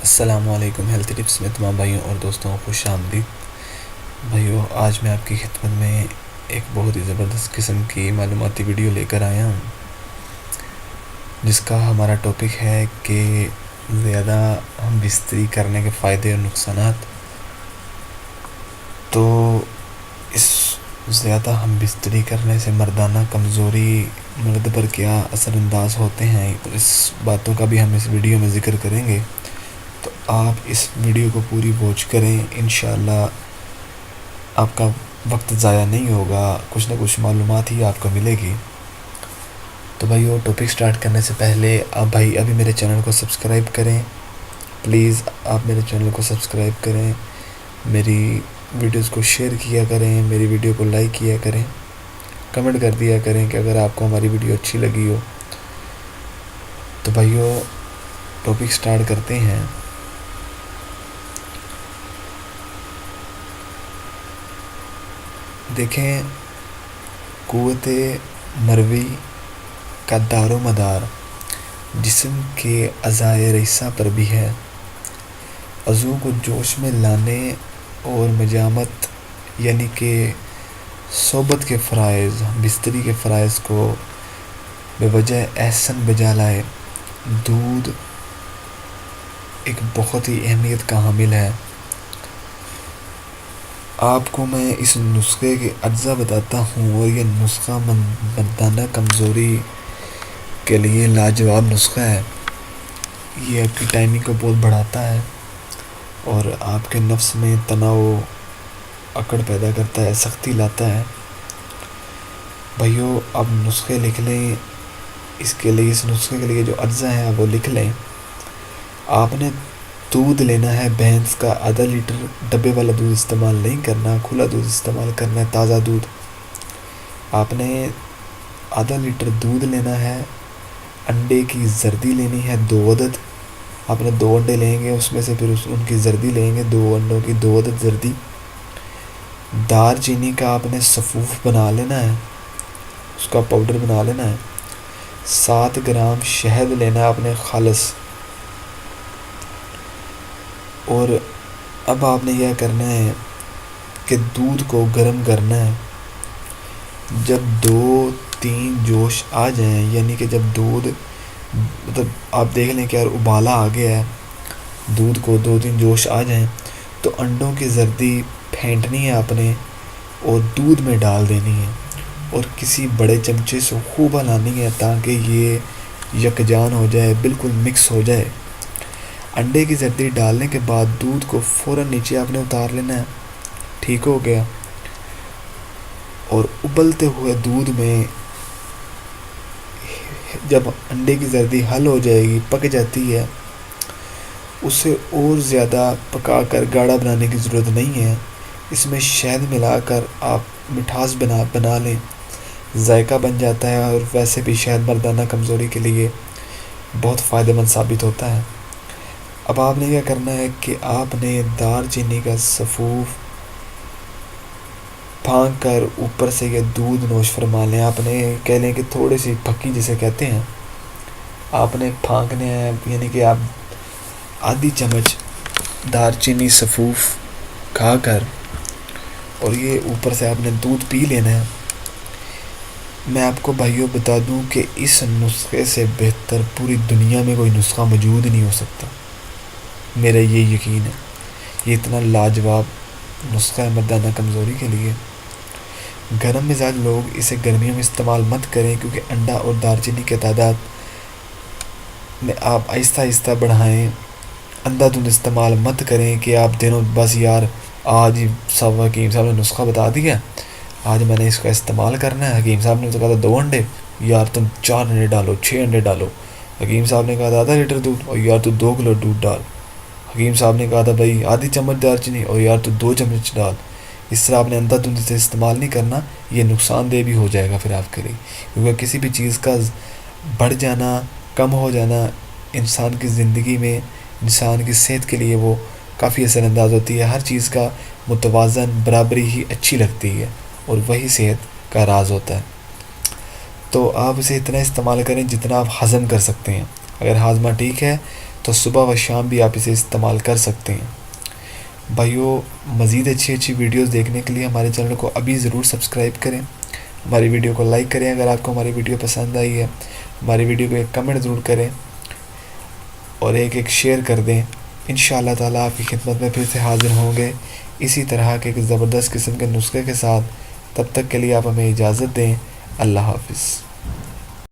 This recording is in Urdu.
السلام علیکم۔ ہیلتھ ٹپس میں تمام بھائیوں اور دوستوں کو خوش آمدید۔ بھائیوں، آج میں آپ کی خدمت میں ایک بہت ہی زبردست قسم کی معلوماتی ویڈیو لے کر آیا ہوں، جس کا ہمارا ٹاپک ہے کہ زیادہ ہم بستری کرنے کے فائدے اور نقصانات۔ تو اس زیادہ ہم بستری کرنے سے مردانہ کمزوری مرد پر کیا اثر انداز ہوتے ہیں، اس باتوں کا بھی ہم اس ویڈیو میں ذکر کریں گے۔ تو آپ اس ویڈیو کو پوری واچ کریں، انشاءاللہ آپ کا وقت ضائع نہیں ہوگا، کچھ نہ کچھ معلومات ہی آپ کو ملے گی۔ تو بھائی وہ ٹاپک سٹارٹ کرنے سے پہلے آپ بھائی ابھی میرے چینل کو سبسکرائب کریں، پلیز آپ میرے چینل کو سبسکرائب کریں، میری ویڈیوز کو شیئر کیا کریں، میری ویڈیو کو لائک کیا کریں، کمنٹ کر دیا کریں کہ اگر آپ کو ہماری ویڈیو اچھی لگی ہو۔ تو بھائیو ٹاپک سٹارٹ کرتے ہیں۔ دیکھیں، قوت مروی کا دار و مدار جسم کے اعضائے رئیسہ پر بھی ہے۔ عضو کو جوش میں لانے اور مجامت یعنی کہ صحبت کے فرائض، بستری کے فرائض کو بے وجہ احسن بجا لائے۔ دودھ ایک بہت ہی اہمیت کا حامل ہے۔ آپ کو میں اس نسخے کے اجزاء بتاتا ہوں، اور یہ نسخہ مردانہ کمزوری کے لیے لاجواب نسخہ ہے۔ یہ آپ کی ٹائمنگ کو بہت بڑھاتا ہے اور آپ کے نفس میں تناؤ اکڑ پیدا کرتا ہے، سختی لاتا ہے۔ بھائیو آپ نسخے لکھ لیں، اس نسخے کے لیے جو اجزاء ہیں وہ لکھ لیں۔ آپ نے دودھ لینا ہے بھینس کا آدھا لیٹر، ڈبے والا دودھ استعمال نہیں کرنا، کھلا دودھ استعمال کرنا ہے، تازہ دودھ۔ آپ نے آدھا لیٹر دودھ لینا ہے، انڈے کی زردی لینی ہے 2 عدد۔ آپ نے 2 انڈے لیں گے، اس میں سے پھر ان کی زردی لیں گے، 2 انڈوں کی 2 عدد زردی۔ دار چینی کا آپ نے صفوف بنا لینا ہے، اس کا پاؤڈر بنا لینا ہے۔ 7 گرام شہد لینا ہے آپ نے خالص۔ اور اب آپ نے یہ کرنا ہے کہ دودھ کو گرم کرنا ہے۔ جب 2-3 جوش آ جائیں، یعنی کہ جب دودھ آپ دیکھ لیں کہ یار ابالا آ گیا ہے، دودھ کو 2-3 جوش آ جائیں، تو انڈوں کی زردی پھینٹنی ہے آپ نے اور دودھ میں ڈال دینی ہے، اور کسی بڑے چمچے سے خوب ہلانی ہے تاکہ یہ یکجان ہو جائے، بالکل مکس ہو جائے۔ انڈے کی زردی ڈالنے کے بعد دودھ کو فوراً نیچے آپ نے اتار لینا ہے۔ ٹھیک ہو گیا۔ اور ابلتے ہوئے دودھ میں جب انڈے کی زردی حل ہو جائے گی، پک جاتی ہے، اسے اور زیادہ پکا کر گاڑھا بنانے کی ضرورت نہیں ہے۔ اس میں شہد ملا کر آپ مٹھاس بنا لیں، ذائقہ بن جاتا ہے، اور ویسے بھی شہد مردانہ کمزوری کے لیے بہت فائدہ مند ثابت ہوتا ہے۔ اب آپ نے کیا کرنا ہے کہ آپ نے دار چینی کا صفوف پھانک کر اوپر سے یہ دودھ نوش فرما لیں۔ آپ نے کہہ لیں کہ تھوڑی سی پھکی جسے کہتے ہیں، آپ نے پھانکنے ہیں، یعنی کہ آپ آدھی چمچ دار چینی صفوف کھا کر، اور یہ اوپر سے آپ نے دودھ پی لینا ہے۔ میں آپ کو بھائیوں بتا دوں کہ اس نسخے سے بہتر پوری دنیا میں کوئی نسخہ موجود نہیں ہو سکتا، میرا یہ یقین ہے۔ یہ اتنا لاجواب نسخہ ہے مردانہ کمزوری کے لیے۔ گرم مزاج لوگ اسے گرمیوں میں استعمال مت کریں، کیونکہ انڈا اور دار چینی کی تعداد میں آپ آہستہ آہستہ بڑھائیں۔ اندھا دھند استعمال مت کریں کہ آپ دنوں بس یار آج ہی حکیم صاحب نے نسخہ بتا دیا، آج میں نے اس کا استعمال کرنا ہے۔ حکیم صاحب نے تو کہا تھا 2 انڈے، یار تم 4 انڈے ڈالو، 6 انڈے ڈالو۔ حکیم صاحب نے کہا تھا آدھا لیٹر دودھ، اور یار تو 2 کلو دودھ ڈال۔ حکیم صاحب نے کہا تھا بھائی آدھی چمچ دار چینی، اور یار تو 2 چمچ ڈال۔ اس طرح آپ نے اندھا دھند سے استعمال نہیں کرنا، یہ نقصان دہ بھی ہو جائے گا پھر آپ کے لیے، کیونکہ کسی بھی چیز کا بڑھ جانا، کم ہو جانا انسان کی زندگی میں، انسان کی صحت کے لیے وہ کافی اثر انداز ہوتی ہے۔ ہر چیز کا متوازن برابری ہی اچھی لگتی ہے، اور وہی صحت کا راز ہوتا ہے۔ تو آپ اسے اتنا استعمال کریں جتنا آپ ہضم کر سکتے ہیں۔ اگر ہاضمہ ٹھیک ہے تو صبح و شام بھی آپ اسے استعمال کر سکتے ہیں. بھائیو، مزید اچھی اچھی ویڈیوز دیکھنے کے لیے ہمارے چینل کو ابھی ضرور سبسکرائب کریں. ہماری ویڈیو کو لائک کریں اگر آپ کو ہماری ویڈیو پسند آئی ہے. ہماری ویڈیو کو ایک کمنٹ ضرور کریں اور ایک شیئر کر دیں. انشاءاللہ تعالیٰ آپ کی خدمت میں پھر سے حاضر ہوں گے اسی طرح کے ایک زبردست قسم کے نسخے کے ساتھ. تب تک کے لیے آپ ہمیں اجازت دیں. اللہ حافظ.